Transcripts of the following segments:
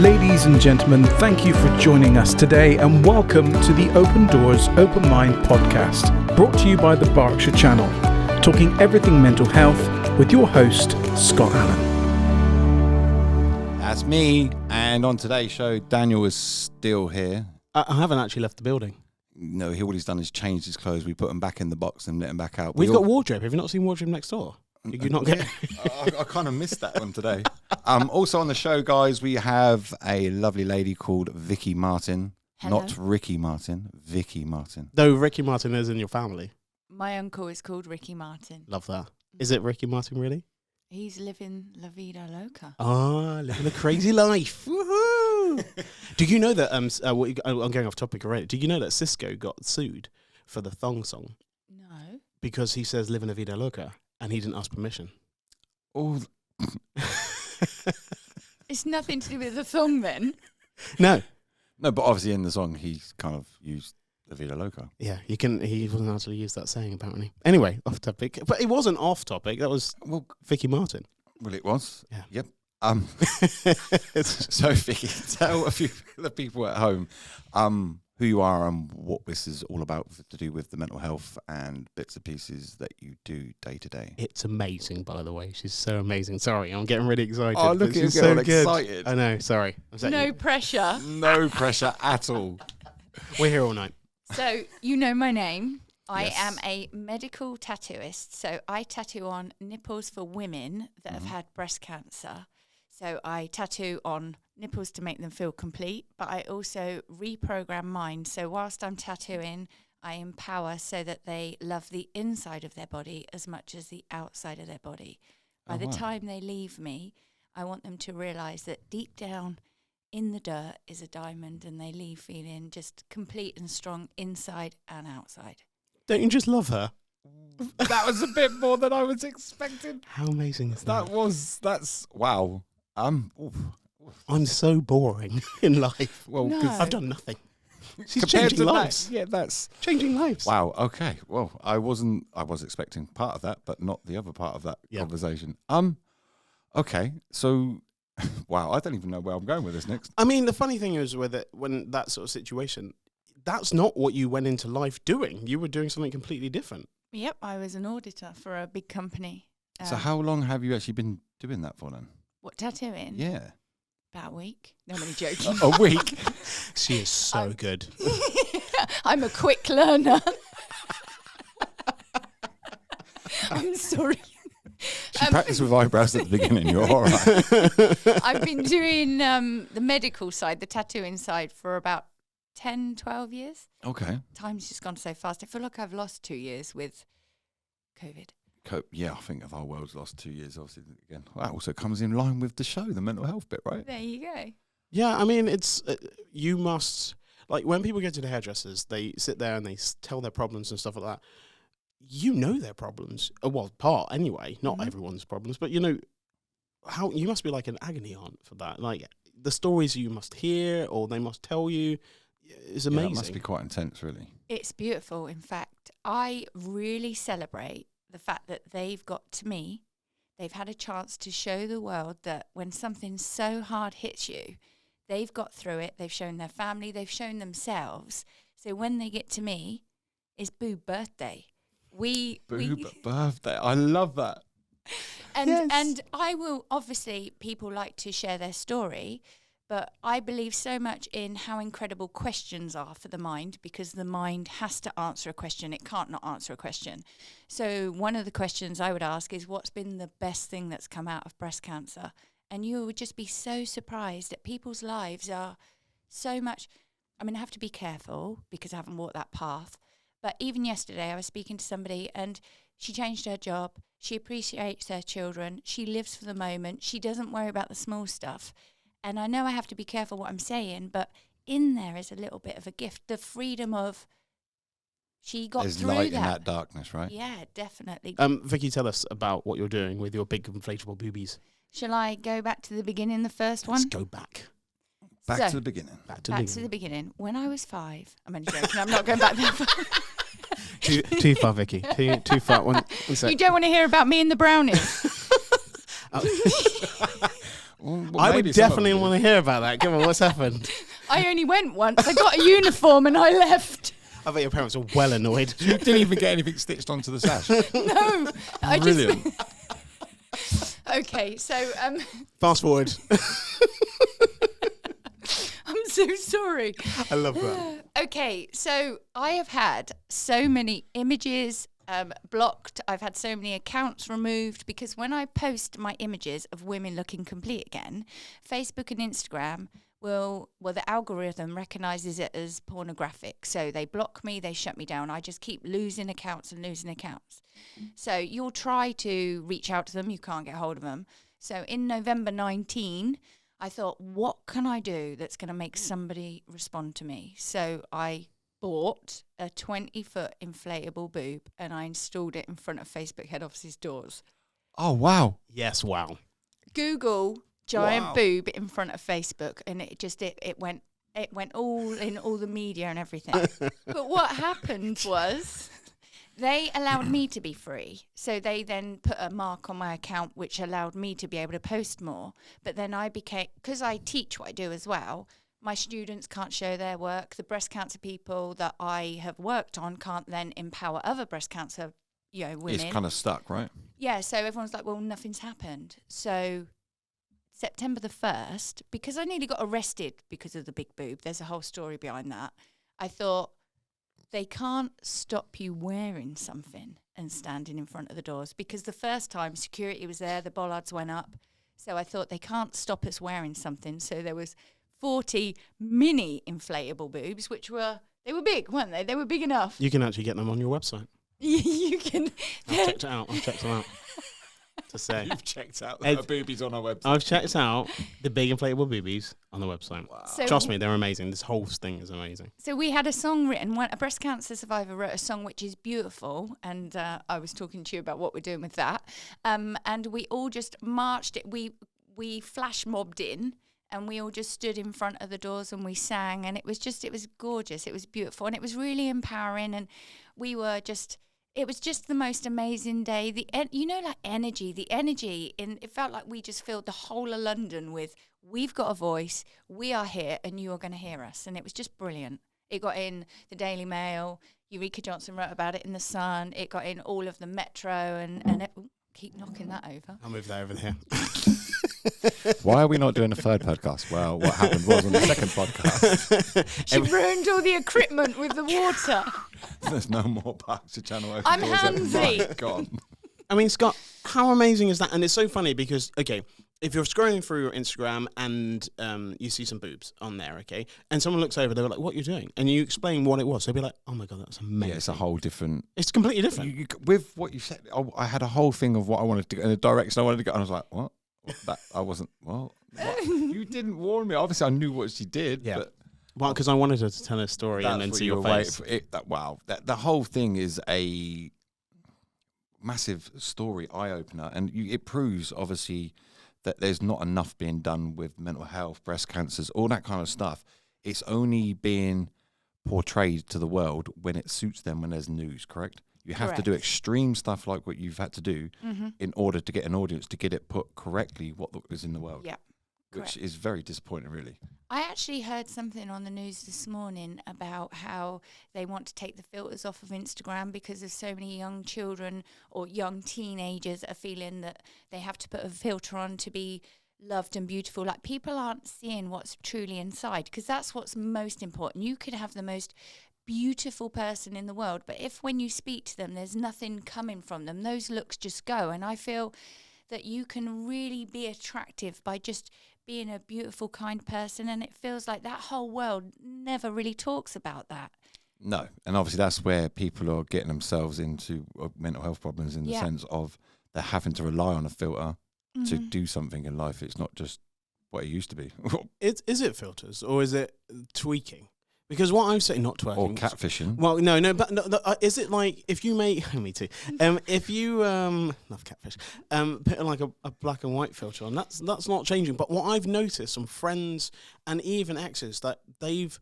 Ladies and gentlemen, thank you for joining us today and welcome to the Open Doors, Open Mind podcast, brought to you by the Berkshire Channel, talking everything mental health with your host, Scott Allan. That's me, and on today's show, Daniel is still here. I haven't actually left the building. No, all he's done is changed his clothes. We put him back in the box and let him back out. We've got wardrobe. Have you not seen wardrobe next door? You're not getting. I kind of missed that one today. Also on the show, guys, we have a lovely lady called Vicky Martin. Hello. Not Ricky Martin, Vicky Martin. Though Ricky Martin is in your family. My uncle is called Vicky Martin. Love that. Is it Ricky Martin, really? He's living La Vida Loca. Ah, living a crazy life. Woohoo! Do you know that, I'm going off topic already. Do you know that Cisco got sued for the thong song? No. Because he says living a vida loca and he didn't ask permission. Oh, It's nothing to do with the thong then. No. no, but obviously in the song, he's kind of used La Vida Loca. Yeah, he wasn't allowed to use that saying, apparently. Anyway, off topic. But it wasn't off topic. That was Vicky Martin. Well, it was. Yeah. Yep. So, Vicky, tell a few of the people at home who you are and what this is all about to do with the mental health and bits and pieces that you do day to day. It's amazing, by the way. She's so amazing. Sorry, I'm getting really excited. Oh, look at you, so getting excited. I know, sorry. No pressure. No pressure at all. We're here all night. So, you know my name. I Yes. am a medical tattooist. So, I tattoo on nipples for women that have had breast cancer. So, I tattoo on nipples to make them feel complete, but I also reprogram mind. So, whilst I'm tattooing, I empower so that they love the inside of their body as much as the outside of their body. By the wow. time they leave me, I want them to realise that deep down in the dirt is a diamond, and they leave feeling just complete and strong inside and outside. Don't you just love her? That was a bit more than I was expecting. How amazing is that? That's wow. Oof. I'm so boring in life. Well, No. 'cause I've done nothing. She's compared changing to lives. that, yeah, that's Changing lives. wow. Okay, well, I was expecting part of that, but not the other part of that conversation. Okay, so wow, I don't even know where I'm going with this next. I mean, the funny thing is with it, when that sort of situation, that's not what you went into life doing. You were doing something completely different. Yep, I was an auditor for a big company. So how long have you actually been doing that for then? What, tattooing? Yeah, About a week. No, I'm only joking. a week. She is so good. I'm a quick learner. I'm sorry. She practiced with eyebrows at the beginning. You're all right. I've been doing the medical side, the tattooing side, for about 10, 12 years. Okay. Time's just gone so fast. I feel like I've lost 2 years with COVID. Yeah, I think the whole world's lost 2 years. Obviously, again, that also comes in line with the show, the mental health bit, right? There you go. Yeah, I mean, it's you must, like, when people go to the hairdressers, they sit there and they tell their problems and stuff like that. You know their problems. Well, part anyway, not everyone's problems, but you know how you must be like an agony aunt for that. Like the stories you must hear or they must tell you is amazing. Yeah, it must be quite intense, really. It's beautiful. In fact, I really celebrate the fact that they've got to me. They've had a chance to show the world that when something so hard hits you, they've got through it. They've shown their family. They've shown themselves. So when they get to me, it's Boob birthday. Boob birthday. I love that. And I will, obviously, people like to share their story, but I believe so much in how incredible questions are for the mind, because the mind has to answer a question. It can't not answer a question. So one of the questions I would ask is, what's been the best thing that's come out of breast cancer? And you would just be so surprised that people's lives are so much. I mean, I have to be careful because I haven't walked that path. But even yesterday, I was speaking to somebody and she changed her job. She appreciates her children. She lives for the moment. She doesn't worry about the small stuff. And I know I have to be careful what I'm saying, but in there is a little bit of a gift. The freedom of she got There's through light that. in that darkness, right? Yeah, definitely. Vicky, tell us about what you're doing with your big inflatable boobies. Shall I go back to the beginning, the first one? Let's go back. Back to the beginning. Back to the beginning. When I was 5, I'm only joking, I'm not going back that far. Too far, Vicky. Too far. One sec. You don't want to hear about me and the brownies. I would definitely want to hear about that. Come on, what's happened? I only went once. I got a uniform and I left. I bet your parents were well annoyed. You didn't even get anything stitched onto the sash. No, I Brilliant. just. Okay, so Fast forward. I'm so sorry. I love that. Okay, so I have had so many images blocked. I've had so many accounts removed because when I post my images of women looking complete again, Facebook and Instagram the algorithm recognizes it as pornographic. So they block me, they shut me down. I just keep losing accounts and losing accounts. So you'll try to reach out to them, you can't get hold of them. So in November 19, I thought, what can I do that's going to make somebody respond to me? So I bought a 20-foot inflatable boob and I installed it in front of Facebook head office's doors. Oh, wow. Yes, wow. Google giant boob in front of Facebook, and it went all in all the media and everything. But what happened was they allowed me to be free. So they then put a mark on my account, which allowed me to be able to post more. But then because I teach what I do as well, my students can't show their work. The breast cancer people that I have worked on can't then empower other breast cancer, women. It's kind of stuck, right? Yeah, so everyone's like, well, nothing's happened. So September the 1st, because I nearly got arrested because of the big boob, there's a whole story behind that, I thought, they can't stop you wearing something and standing in front of the doors, because the first time security was there, the bollards went up. So I thought they can't stop us wearing something. So there was 40 mini inflatable boobs, they were big, weren't they? They were big enough. You can actually get them on your website. You can. I've checked them out. To say. You've checked out the boobies on our website. I've checked out the big inflatable boobies on the website. Wow. So trust me, they're amazing. This whole thing is amazing. So we had a song written. A breast cancer survivor wrote a song which is beautiful, and I was talking to you about what we're doing with that. And we all just marched it. We flash mobbed in, and we all just stood in front of the doors and we sang, and it was gorgeous. It was beautiful, and it was really empowering. And it was just the most amazing day. The energy it felt like we just filled the whole of London with, we've got a voice, we are here, and you are going to hear us. And it was just brilliant. It got in the Daily Mail. Eureka Johnson wrote about it in The Sun. It got in all of the Metro and keep knocking that over. I'll move that over here. Why are we not doing a third podcast? Well, what happened was on the second podcast. She ruined all the equipment with the water. There's no more Berkshire Channel. I'm handsy. God. I mean, Scott, how amazing is that? And it's so funny because, okay, if you're scrolling through your Instagram and you see some boobs on there, okay, and someone looks over, they're like, what are you doing? And you explain what it was. They'll be like, oh my God, that's amazing. Yeah, it's a whole different... It's completely different. With what you said, I had a whole thing of what I wanted to go, in a direction I wanted to go, and I was like, what? That I wasn't... What? You didn't warn me. Obviously, I knew what she did. Yeah. But well, because I wanted her to tell her story and then see your face. The whole thing is a massive story eye-opener, and it proves, obviously, that there's not enough being done with mental health, breast cancers, all that kind of stuff. It's only being portrayed to the world when it suits them, when there's news, correct? You have to do extreme stuff like what you've had to do in order to get an audience, to get it put correctly what is in the world. Yeah. Which is very disappointing, really. I actually heard something on the news this morning about how they want to take the filters off of Instagram because there's so many young children or young teenagers are feeling that they have to put a filter on to be loved and beautiful. Like, people aren't seeing what's truly inside, because that's what's most important. You could have the most beautiful person in the world, but if when you speak to them there's nothing coming from them, those looks just go. And I feel that you can really be attractive by just being a beautiful, kind person, and it feels like that whole world never really talks about that. No, and obviously that's where people are getting themselves into mental health problems, in the sense of they're having to rely on a filter to do something in life. It's not just what it used to be. Is it filters or is it tweaking? Because what I'm saying, not twerking. Or catfishing. Well, no, but is it like, if you make, me too, if you, love catfish, put like a black and white filter on, that's not changing. But what I've noticed, some friends and even exes, that they've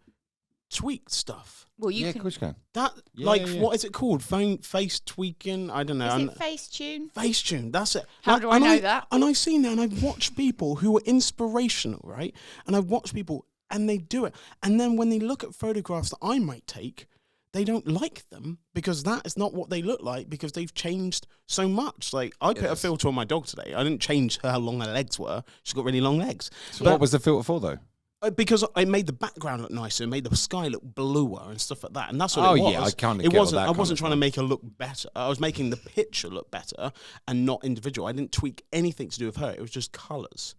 tweak stuff. Well, you yeah, can. of course you can. That what is it called? Face tweaking? I don't know. Is it Facetune? Facetune, that's it. How do I know that? And I've seen that, and I've watched people who are inspirational, right? And I've watched people, and they do it. And then when they look at photographs that I might take, they don't like them because that is not what they look like because they've changed so much. Like, I put a filter on my dog today. I didn't change how long her legs were. She's got really long legs. So what was the filter for, though? Because I made the background look nicer, and made the sky look bluer and stuff like that, and that's what it was. Yeah, I can't. It wasn't. I wasn't trying to make her look better. I was making the picture look better and not individual. I didn't tweak anything to do with her. It was just colours.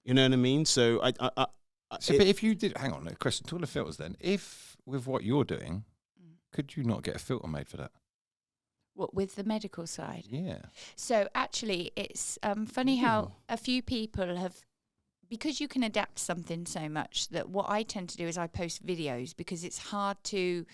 You know what I mean? So but if you did, hang on, a question to all the filters. Then, if with what you're doing, could you not get a filter made for that? What, with the medical side? Yeah. So actually, it's funny how a few people have. Because you can adapt something so much that what I tend to do is I post videos because it's hard to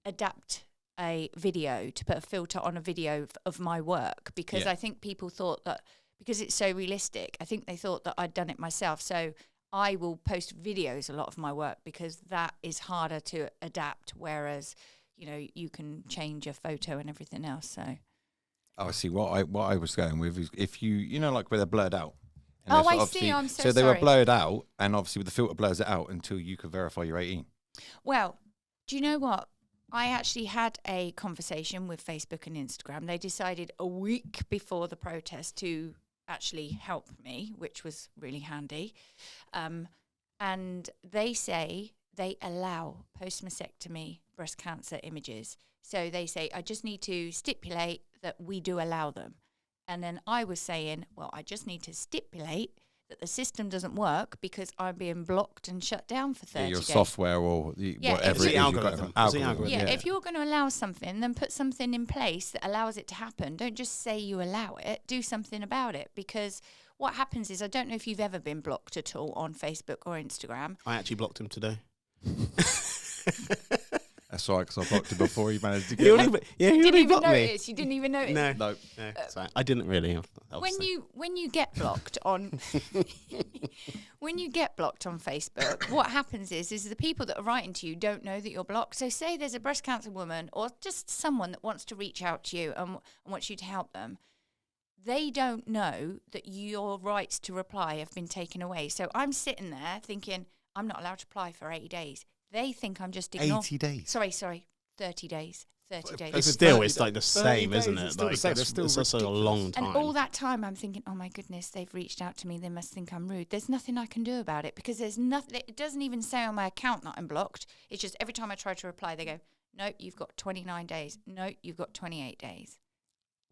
adapt a video, to put a filter on a video of my work, because I think people thought that because it's so realistic, I think they thought that I'd done it myself. So I will post videos a lot of my work because that is harder to adapt, whereas, you know, you can change a photo and everything else. So I see. What I was going with is if you know, like where they're blurred out. Oh, I see. I'm so sorry. So they were blurred out, and obviously with the filter blurs it out until you could verify you're 18. Well, do you know what? I actually had a conversation with Facebook and Instagram. They decided a week before the protest to actually help me, which was really handy. And they say they allow post-mastectomy breast cancer images. So they say, I just need to stipulate that we do allow them. And then I was saying, well, I just need to stipulate that the system doesn't work because I'm being blocked and shut down for 30 days. Your software or whatever it's it the is. algorithm. Yeah, if you're going to allow something, then put something in place that allows it to happen. Don't just say you allow it. Do something about it. Because what happens is, I don't know if you've ever been blocked at all on Facebook or Instagram. I actually blocked him today. That's right, because I blocked him before he managed to get it. Yeah, You he didn't even blocked notice. me. You didn't even notice. No, sorry. I didn't really. When you get blocked on when you get blocked on Facebook, what happens is the people that are writing to you don't know that you're blocked. So say there's a breast cancer woman or just someone that wants to reach out to you and wants you to help them. They don't know that your rights to reply have been taken away. So I'm sitting there thinking I'm not allowed to reply for 80 days. They think I'm just ignoring. 80 days. Sorry, 30 days. 30 days. It's still, it's like the same, isn't it? It's still the same. It's such a long time. And all that time I'm thinking, oh my goodness, they've reached out to me. They must think I'm rude. There's nothing I can do about it because there's nothing. It doesn't even say on my account that I'm blocked. It's just every time I try to reply, they go, no, you've got 29 days. No, you've got 28 days.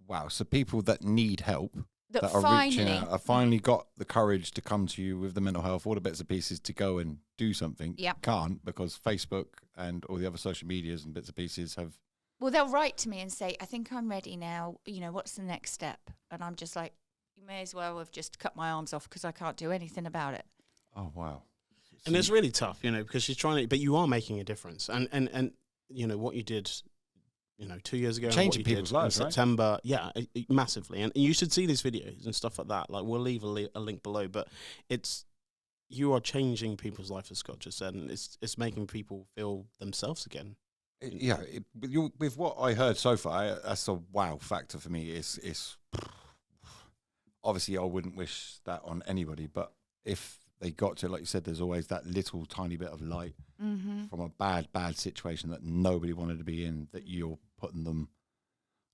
Wow. So people that need help, that are reaching out, have finally got the courage to come to you with the mental health, all the bits and pieces to go and do something. Yep. Can't because Facebook and all the other social medias and bits and pieces have. Well, they'll write to me and say, I think I'm ready now. You know, what's the next step? And I'm just like, you may as well have just cut my arms off because I can't do anything about it. Oh, wow. And it's really tough, you know, because she's trying to, but you are making a difference. And you know, what you did, you know, 2 years ago, changing people's lives, in September, yeah, massively. And you should see these videos and stuff like that. Like, we'll leave a link below, but you are changing people's lives, as Scott just said, and it's making people feel themselves again. Yeah, with what I heard so far, that's a wow factor for me. It's obviously I wouldn't wish that on anybody, but if they got to, like you said, there's always that little tiny bit of light from a bad situation that nobody wanted to be in, that you're putting them,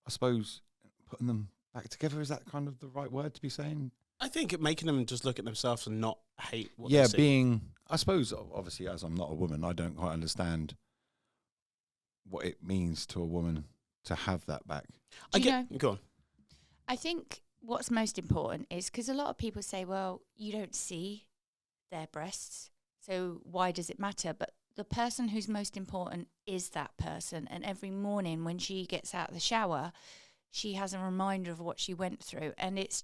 I suppose, putting them back together. Is that kind of the right word to be saying? I think making them just look at themselves and not hate what they see. I suppose, obviously, as I'm not a woman, I don't quite understand what it means to a woman to have that back. Go on. I think what's most important is because a lot of people say, well, you don't see their breasts, so why does it matter? But the person who's most important is that person. And every morning when she gets out of the shower, she has a reminder of what she went through. And it's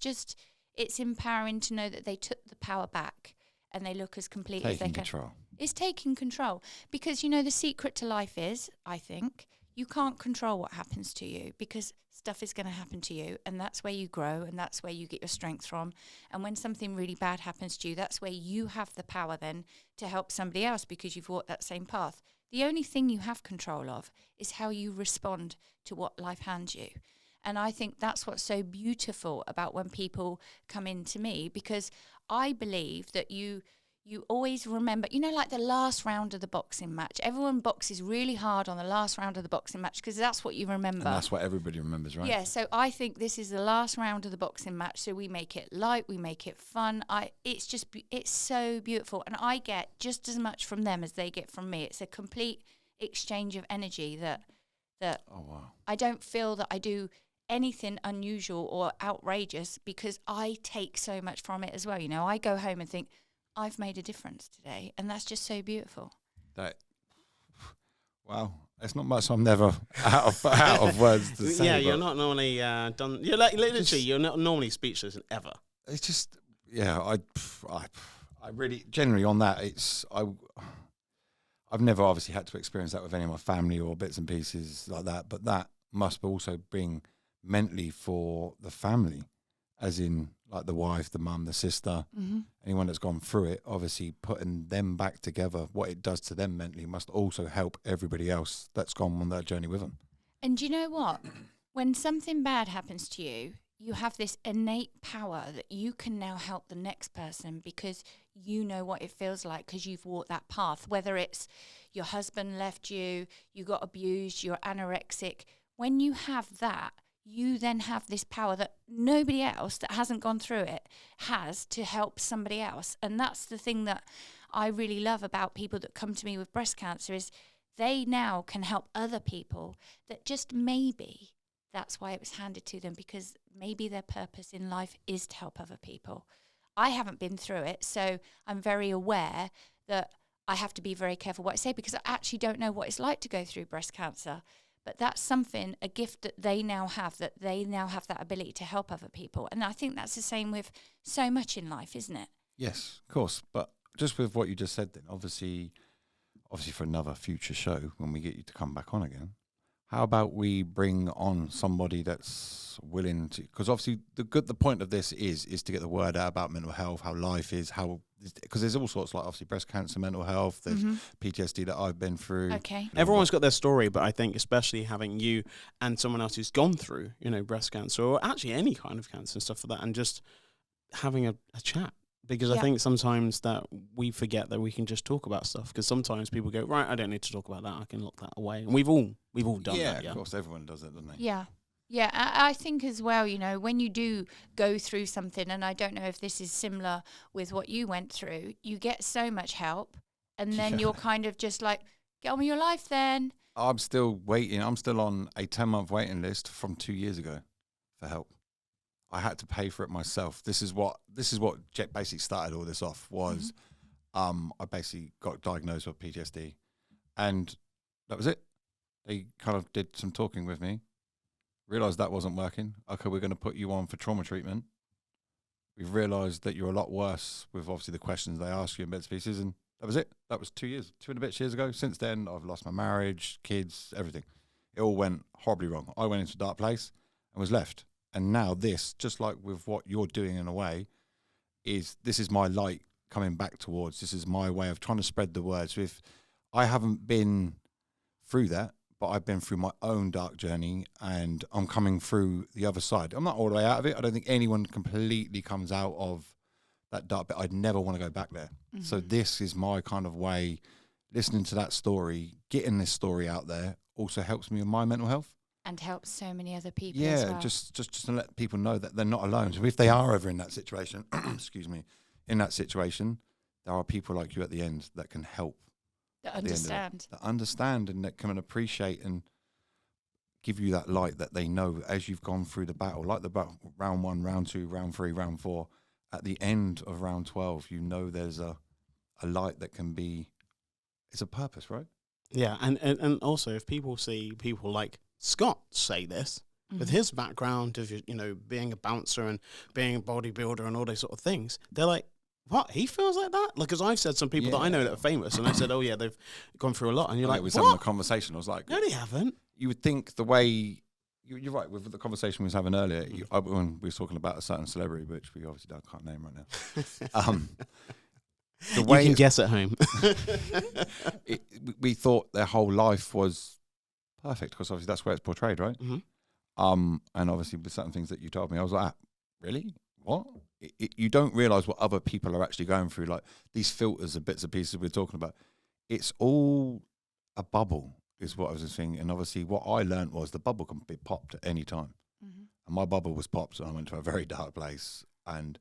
empowering to know that they took the power back and they look as complete as they can. Control. It's taking control. Because, you know, the secret to life is, I think, you can't control what happens to you because stuff is going to happen to you, and that's where you grow and that's where you get your strength from. And when something really bad happens to you, that's where you have the power then to help somebody else because you've walked that same path. The only thing you have control of is how you respond to what life hands you. And I think that's what's so beautiful about when people come in to me, because I believe that you always remember, like the last round of the boxing match. Everyone boxes really hard on the last round of the boxing match because that's what you remember. And that's what everybody remembers, right? Yeah, so I think this is the last round of the boxing match, so we make it light, we make it fun. It's so beautiful, and I get just as much from them as they get from me. It's a complete exchange of energy that Oh, wow. I don't feel that I do anything unusual or outrageous, because I take so much from it as well. I go home and think, I've made a difference today, and that's just so beautiful. Wow, it's not much. I'm never out of words to say. Yeah, you're not normally done. You're literally, you're not normally speechless ever. It's just, yeah. I really, generally on that, I've never obviously had to experience that with any of my family or bits and pieces like that. But that must also bring mentally for the family, as in like the wife, the mum, the sister, anyone that's gone through it, obviously putting them back together, what it does to them mentally must also help everybody else that's gone on that journey with them. And you know what? When something bad happens to you, you have this innate power that you can now help the next person, because you know what it feels like, because you've walked that path. Whether it's your husband left you, you got abused, you're anorexic. When you have that, you then have this power that nobody else that hasn't gone through it has, to help somebody else. And that's the thing that I really love about people that come to me with breast cancer, is they now can help other people that just maybe that's why it was handed to them, because maybe their purpose in life is to help other people. I haven't been through it, so I'm very aware that I have to be very careful what I say, because I actually don't know what it's like to go through breast cancer. But that's something, a gift that they now have that ability to help other people. And I think that's the same with so much in life, isn't it? Yes, of course. But just with what you just said then, obviously for another future show, when we get you to come back on again, how about we bring on somebody that's willing to, because obviously the point of this is to get the word out about mental health, how life is, because there's all sorts, like obviously breast cancer, mental health, there's PTSD that I've been through. Okay. Everyone's got their story, but I think especially having you and someone else who's gone through, breast cancer, or actually any kind of cancer and stuff like that, and just having a chat. Because I think sometimes that we forget that we can just talk about stuff. Because sometimes people go, right, I don't need to talk about that. I can lock that away. And we've all done that. Yeah, of course, everyone does it, doesn't they? Yeah. Yeah, I think as well, when you do go through something, and I don't know if this is similar with what you went through, you get so much help, and then you're kind of just like, get on with your life then. I'm still waiting. I'm still on a 10-month waiting list from 2 years ago for help. I had to pay for it myself. This is what basically started all this off, was I basically got diagnosed with PTSD, and that was it. They kind of did some talking with me, realised that wasn't working. Okay, we're going to put you on for trauma treatment. We've realised that you're a lot worse with obviously the questions they ask you in bits and pieces, and that was it. That was 2 and a bit years ago. Since then, I've lost my marriage, kids, everything. It all went horribly wrong. I went into a dark place and was left. And now this, just like with what you're doing in a way, this is my light coming back towards. This is my way of trying to spread the word. So if I haven't been through that, but I've been through my own dark journey, and I'm coming through the other side. I'm not all the way out of it. I don't think anyone completely comes out of that dark bit. I'd never want to go back there. So this is my kind of way. Listening to that story, getting this story out there also helps me with my mental health. And helps so many other people as well. just to let people know that they're not alone. So if they are ever in that situation, in that situation, there are people like you at the end that can help. That understand. That understand and that can appreciate and give you that light that they know as you've gone through the battle, like the battle, round 1, round 2, round 3, round 4. At the end of round 12, there's a light that can be, it's a purpose, right? Yeah, and also if people see people like Scott say this, with his background of being a bouncer and being a bodybuilder and all those sort of things, they're like, what, he feels like that? Like, because I've said some people that I know that are famous, and I said, oh yeah, they've gone through a lot, and you're like, we was what? having a conversation. I was like, no, they haven't. You would think the way you're right with the conversation we was having earlier, when we were talking about a certain celebrity, which we obviously can't name right now. the way you can guess at home. we thought their whole life was perfect because obviously that's where it's portrayed, right? Mm-hmm. And obviously with certain things that you told me, I was like, really? What? You don't realize what other people are actually going through. Like these filters and bits and pieces we're talking about. It's all a bubble, is what I was saying. And obviously, what I learned was the bubble can be popped at any time. Mm-hmm. And my bubble was popped, and I went to a very dark place. And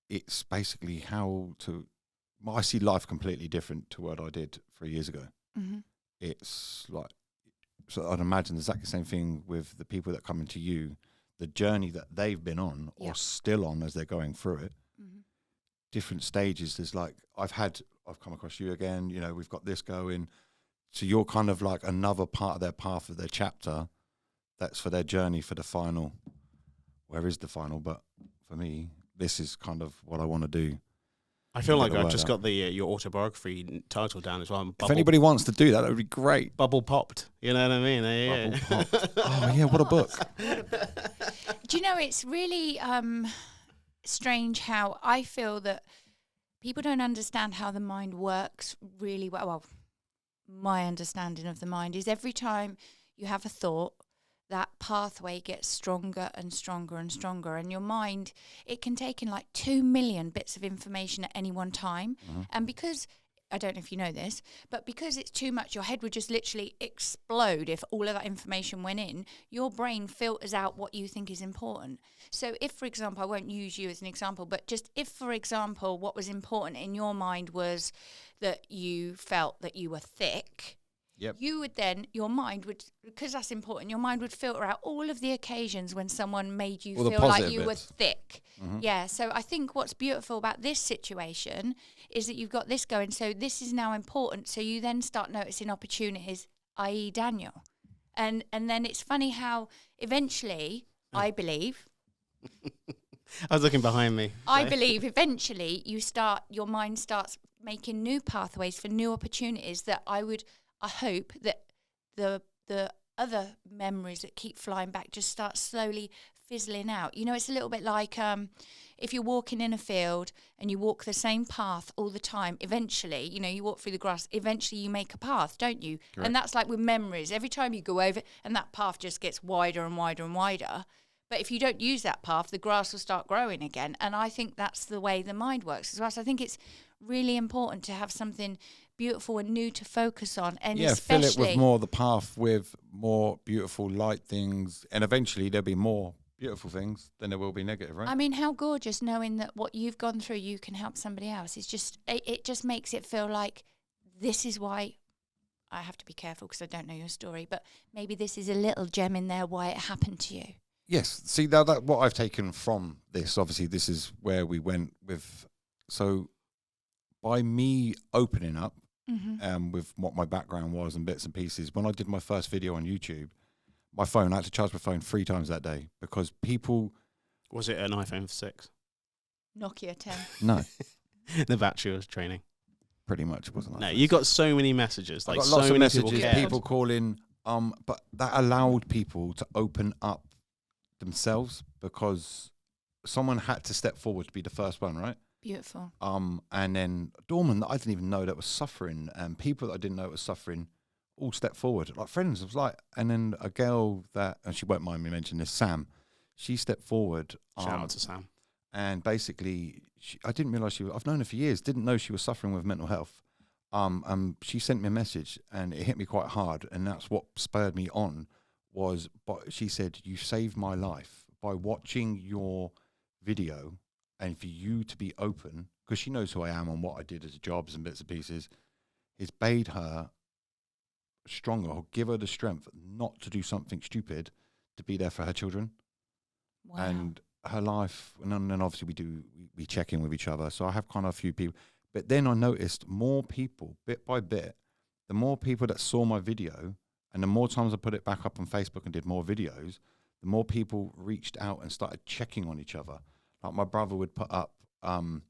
it's basically I see life completely different to what I did 3 years ago. Mm-hmm. It's like, so I'd imagine the exact same thing with the people that come into you. The journey that they've been on or still on as they're going through it, different stages. There's like, I've come across you again, you know, we've got this going. So you're kind of like another part of their path of their chapter. That's for their journey for the final. Where is the final? But for me, this is kind of what I want to do. I feel like I've just got the your autobiography title down as well. If anybody wants to do that would be great. Bubble popped. You know what I mean? Yeah. Bubble popped. Oh, yeah, what a book. Do you know, it's really strange how I feel that people don't understand how the mind works really well. Well, my understanding of the mind is every time you have a thought, that pathway gets stronger and stronger and stronger. And your mind, it can take in like 2 million bits of information at any one time. Mm-hmm. And because, I don't know if you know this, but because it's too much, your head would just literally explode if all of that information went in. Your brain filters out what you think is important. So if, for example, I won't use you as an example, but just if, for example, what was important in your mind was that you felt that you were thick, you would then, your mind would, because that's important, your mind would filter out all of the occasions when someone made you feel like you were thick. Mm-hmm. Yeah, so I think what's beautiful about this situation is that you've got this going, so this is now important, so you then start noticing opportunities, i.e. Daniel. And then it's funny how eventually, I believe... I was looking behind me. I believe eventually your mind starts making new pathways for new opportunities that I hope that the other memories that keep flying back just start slowly fizzling out. You know, it's a little bit like if you're walking in a field and you walk the same path all the time, eventually, you know, you walk through the grass, eventually you make a path, don't you? Correct. And that's like with memories. Every time you go over, and that path just gets wider and wider and wider. But if you don't use that path, the grass will start growing again. And I think that's the way the mind works as well. So I think it's really important to have something beautiful and new to focus on. And fill it with more the path with more beautiful light things. And eventually there'll be more beautiful things than there will be negative, right? I mean, how gorgeous knowing that what you've gone through, you can help somebody else. It's just, it just makes it feel like this is why, I have to be careful because I don't know your story, but maybe this is a little gem in there why it happened to you. Yes. See, now that what I've taken from this, obviously this is where we went with, so by me opening up with what my background was and bits and pieces, when I did my first video on YouTube, my phone, I had to charge my phone 3 times that day because people... Was it an iPhone 6? Nokia 10. No. The battery was draining. Pretty much, it wasn't. No, you got so many messages. Like, got so lots many of messages, people calling, but that allowed people to open up themselves because someone had to step forward to be the first one, right? Beautiful. And then doorman that I didn't even know that was suffering, and people that I didn't know was suffering, all stepped forward. Like friends, it was like, and then a girl that, and she won't mind me mentioning this, Sam, she stepped forward. Shout out to Sam. And basically, I didn't realize I've known her for years, didn't know she was suffering with mental health. She sent me a message, and it hit me quite hard, and that's what spurred me on. But she said, "You saved my life by watching your video, and for you to be open, because she knows who I am and what I did as jobs and bits and pieces, it's made her stronger, or give her the strength not to do something stupid, to be there for her children." Wow. And her life, and then obviously we check in with each other. So I have kind of a few people, but then I noticed more people, bit by bit, the more people that saw my video, and the more times I put it back up on Facebook and did more videos, the more people reached out and started checking on each other. Like my brother would put up, "Come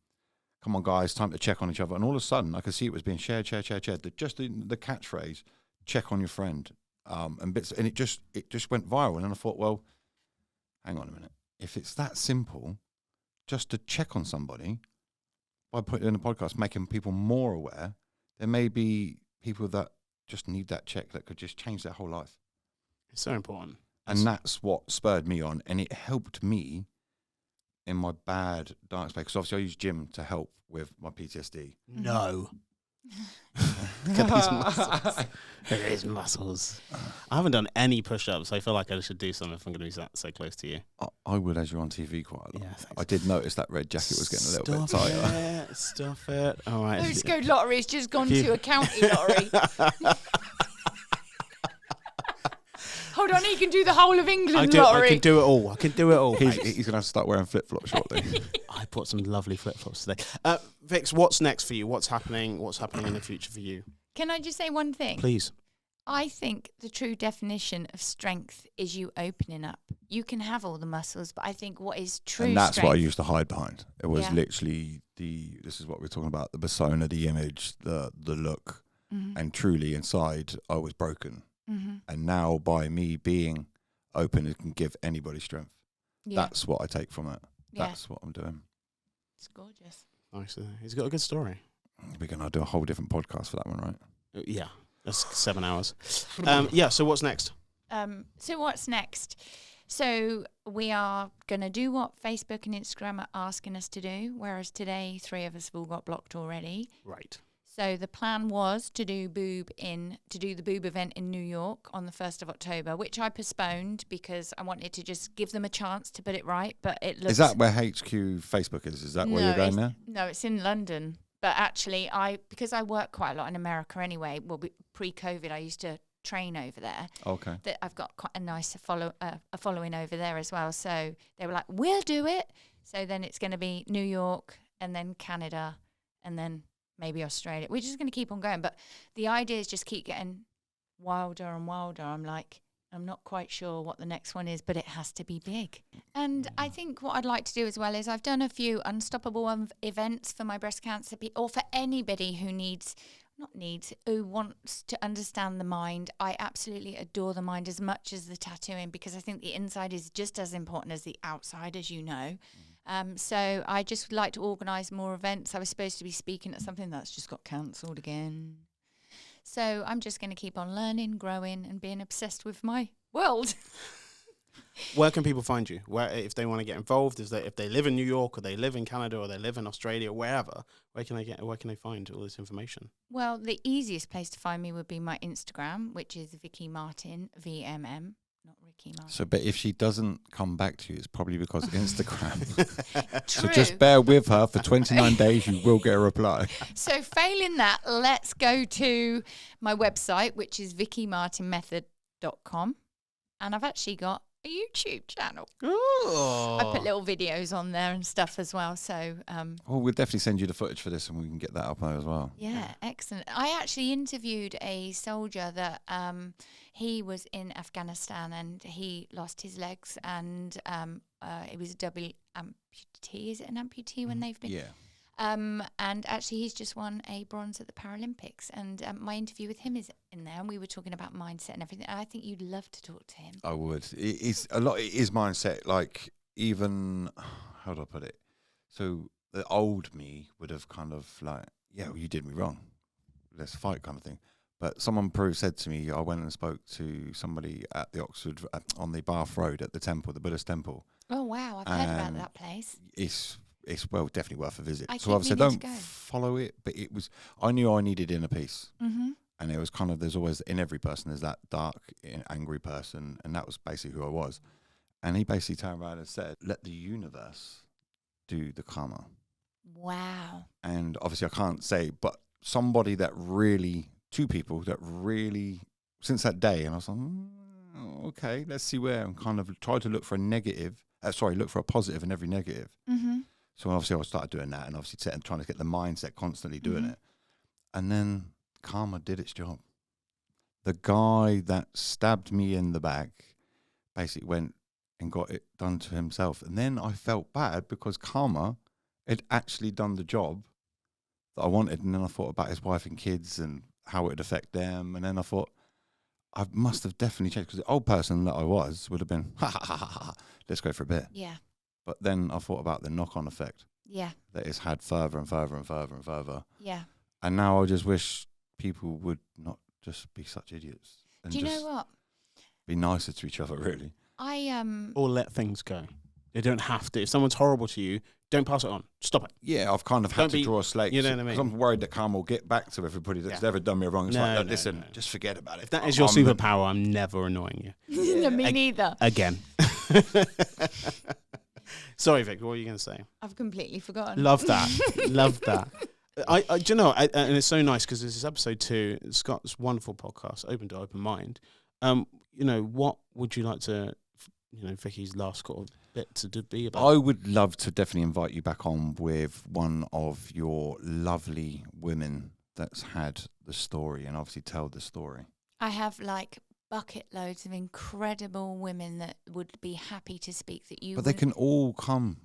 on guys, time to check on each other." And all of a sudden I could see it was being shared. Just the catchphrase, "check on your friend," and bits, and it just went viral. And I thought, well, hang on a minute. If it's that simple, just to check on somebody, by putting in a podcast, making people more aware, there may be people that just need that check that could just change their whole life. It's so important. And that's what spurred me on. And it helped me in my bad dark space. Because obviously I use gym to help with my PTSD. No. Look at these muscles. Look at these muscles. I haven't done any push-ups. So I feel like I should do something if I'm going to be so close to you. I would, as you're on TV quite a lot. Yeah, thanks. I did notice that red jacket was getting a little bit tighter. Stop it. All right. Postcode lottery's just gone to a county lottery. Hold on, he can do the whole of England lottery. I can do it all. I can do it all. He's going to have to start wearing flip-flops shortly. I bought some lovely flip-flops today. Vix, what's next for you? What's happening? What's happening in the future for you? Can I just say one thing? Please. I think the true definition of strength is you opening up. You can have all the muscles, but I think what is true And that's strength, what I used to hide behind. It was literally this is what we're talking about, the persona, the image, the look. Mm-hmm. And truly inside, I was broken. Mm-hmm. And now by me being open, it can give anybody strength. Yeah. That's what I take from it. Yeah. That's what I'm doing. It's gorgeous. Nice. He's got a good story. We're going to do a whole different podcast for that one, right? Yeah. That's 7 hours. So what's next? So what's next? So we are going to do what Facebook and Instagram are asking us to do, whereas today 3 of us have all got blocked already. Right. So the plan was to do the boob event in New York on the 1st of October, which I postponed because I wanted to just give them a chance to put it right. But it looks... Is that where HQ Facebook is? Is that where you're going there? No, it's in London. But actually, because I work quite a lot in America anyway, well, pre-COVID, I used to train over there. Okay. That I've got quite a nice following over there as well. So they were like, we'll do it. So then it's going to be New York and then Canada and then maybe Australia. We're just going to keep on going. But the idea is just keep getting wilder and wilder. I'm not quite sure what the next one is, but it has to be big. And I think what I'd like to do as well is I've done a few Unstoppable events for my breast cancer or for anybody who who wants to understand the mind. I absolutely adore the mind as much as the tattooing because I think the inside is just as important as the outside, as you know. So I just would like to organise more events. I was supposed to be speaking at something that's just got cancelled again. So I'm just going to keep on learning, growing, and being obsessed with my world. Where can people find you? Where, if they want to get involved, if they live in New York or they live in Canada or they live in Australia, wherever, where can they find all this information? Well, the easiest place to find me would be my Instagram, which is Vicky Martin, VMM. Not Ricky Martin. So, but if she doesn't come back to you, it's probably because of Instagram. So True. just bear with her for 29 days. You will get a reply. So failing that, let's go to my website, which is vickymartinmethod.com. And I've actually got a YouTube channel. Oh. I put little videos on there and stuff as well. So, Well, we'll definitely send you the footage for this and we can get that up there as well. yeah, excellent. I actually interviewed a soldier that he was in Afghanistan and he lost his legs and it was a double amputee. Is it an amputee when they've been? Yeah. And actually, he's just won a bronze at the Paralympics. And my interview with him is in there, and we were talking about mindset and everything. And I think you'd love to talk to him. I would. It's a lot. It is mindset. Like even how do I put it? So the old me would have kind of like, yeah, well, you did me wrong. Let's fight, kind of thing. But someone said to me, I went and spoke to somebody at the Oxford on the Bath Road at the temple, the Buddhist temple. Oh wow, I've heard about that place. It's well definitely worth a visit. I So obviously I meaning don't to go. follow it, but it was I knew I needed inner peace. Mm-hmm. And it was kind of, there's always, in every person, there's that dark, angry person. And that was basically who I was. And he basically turned around and said, let the universe do the karma. Wow. And obviously I can't say, but somebody that really, 2 people that really, since that day, and I was like, okay, let's see where, and kind of tried to look for a positive in every negative. Mm-hmm. So obviously I started doing that and obviously trying to get the mindset, constantly doing Mm-hmm. it. And then karma did its job. The guy that stabbed me in the back basically went and got it done to himself. And then I felt bad because karma had actually done the job that I wanted. And then I thought about his wife and kids and how it would affect them. And then I thought, I must have definitely changed, because the old person that I was would have been, ha ha ha ha ha, let's go for a bit. Yeah. But then I thought about the knock-on effect. Yeah. that it's had further and further and further and further. Yeah. And now I just wish people would not just be such idiots. And Do you just know what? be nicer to each other, really. Or let things go. They don't have to. If someone's horrible to you, don't pass it on. Stop it. Yeah, I've kind of had to draw a slate. You know what I mean? Because I'm worried that karma will get back to everybody that's ever done me wrong. It's like, look, listen, just forget about it. If that is your superpower, I'm never annoying you. No, me neither. Again. Sorry, Vic, what were you going to say? I've completely forgotten. Love that. Love that. Do you know, and it's so nice because this is episode 2, Scott's wonderful podcast, Open to Open Mind. You know, what would you like to, Vicky's last sort of bit to be about? I would love to definitely invite you back on with one of your lovely women that's had the story and obviously tell the story. I have like bucket loads of incredible women that would be happy to speak that you. But they can all come.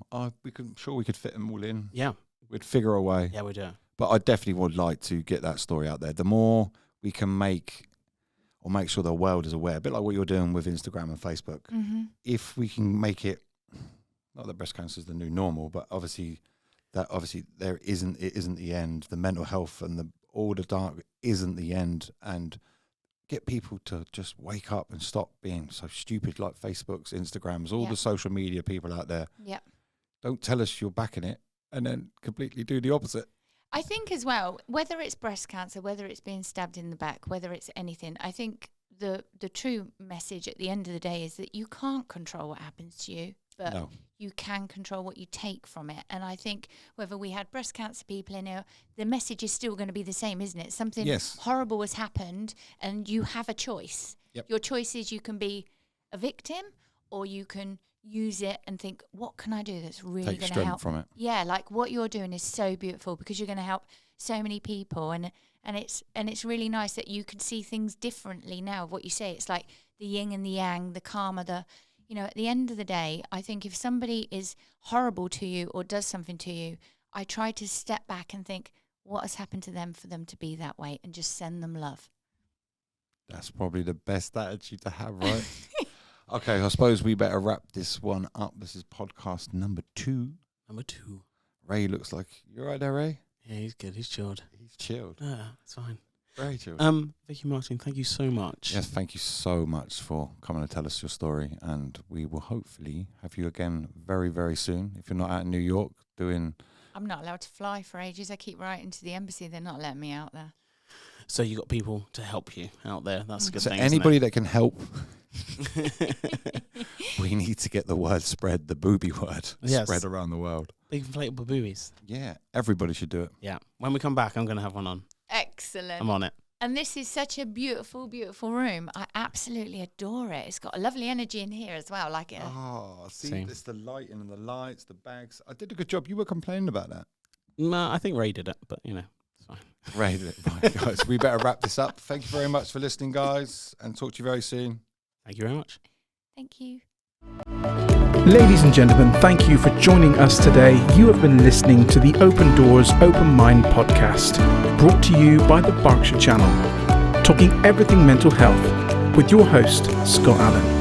We could fit them all in. Yeah. We'd figure a way. Yeah, we do. But I definitely would like to get that story out there. The more we can make sure the world is aware, a bit like what you're doing with Instagram and Facebook. Mm-hmm. If we can make it, not that breast cancer is the new normal, but obviously it isn't the end. The mental health and all the dark isn't the end, and get people to just wake up and stop being so stupid, like Facebooks, Instagrams, all the social media people out there. Yeah. Don't tell us you're backing it and then completely do the opposite. I think as well, whether it's breast cancer, whether it's being stabbed in the back, whether it's anything, I think the true message at the end of the day is that you can't control what happens to you, but you can control what you take from it. And I think whether we had breast cancer people in here, the message is still going to be the same, isn't it? Something horrible has happened and you have a choice. Yep. Your choice is you can be a victim or you can use it and think, what can I do that's really going to help? From it. Yeah, like what you're doing is so beautiful because you're going to help so many people, and it's really nice that you can see things differently now. What you say, it's like the yin and the yang, the karma, at the end of the day, I think if somebody is horrible to you or does something to you, I try to step back and think, what has happened to them for them to be that way, and just send them love. That's probably the best attitude to have, right? Okay, I suppose we better wrap this one up. This is podcast number 2. Ray looks like... You all right there, Ray? Yeah, he's good. He's chilled. He's chilled. Yeah, it's fine. Very chilled. Vicky Martin, thank you so much. Yes, thank you so much for coming to tell us your story. And we will hopefully have you again very, very soon. If you're not out in New York doing... I'm not allowed to fly for ages. I keep writing to the embassy. They're not letting me out there. So you got people to help you out there. That's a good thing. So anybody that can help... We need to get the word spread, the booby word, spread around the world. Big inflatable boobies. Yeah, everybody should do it. Yeah. When we come back, I'm going to have one on. Excellent. I'm on it. And this is such a beautiful, beautiful room. I absolutely adore it. It's got a lovely energy in here as well. Like it. Oh, see, it's the lighting and the lights, the bags. I did a good job. You were complaining about that. No, I think Ray did it, but it's fine. Ray did it. Right, guys, we better wrap this up. Thank you very much for listening, guys, and talk to you very soon. Thank you very much. Thank you. Ladies and gentlemen, thank you for joining us today. You have been listening to the Open Doors, Open Mind podcast, brought to you by the Berkshire Channel, talking everything mental health with your host, Scott Allan.